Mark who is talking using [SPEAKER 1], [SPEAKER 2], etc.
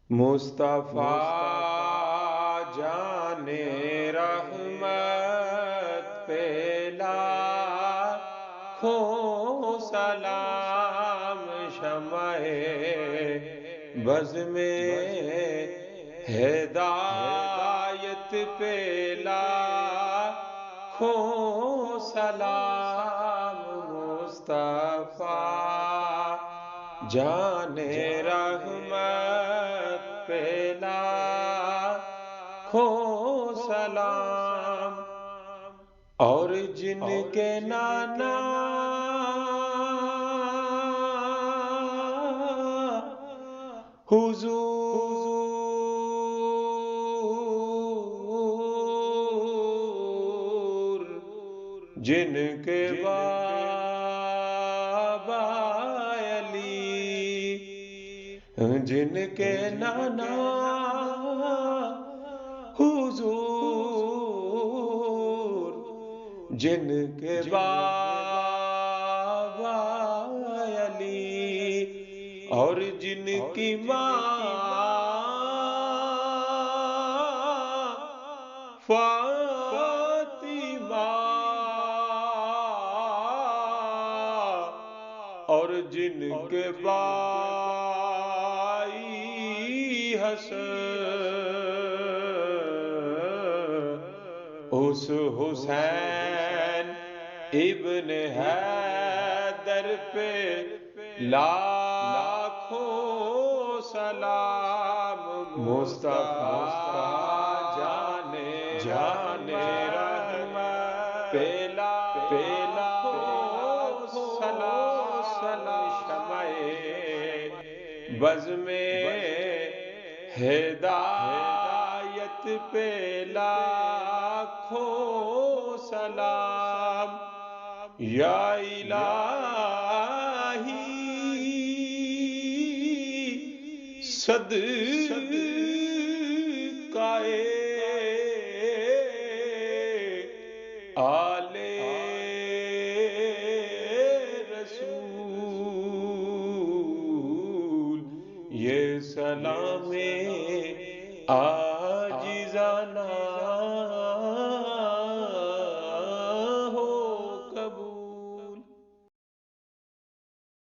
[SPEAKER 1] مصطفیٰ جان رحمت پہ لاکھوں سلام، شمع بز میں ہدایت پہ لاکھوں سلام، مصطفیٰ جان رحمت پہ لاکھوں سلام، اور جن کے نانا حضور، جن کے بابا علی، جن کے نانا حضور، جن کے بابا علی، اور جن کی ماں فاطمہ، اور جن کے بھائی حسن، اس حسین ابن حیدر پہ لاکھوں سلام، مصطفیٰ جان رحمت پہ لاکھوں سلام، شمع بز میں ہدایت پہ لاکھوں سلام، یا الہی صدقہ آل رسول، یہ سلام عاجزانہ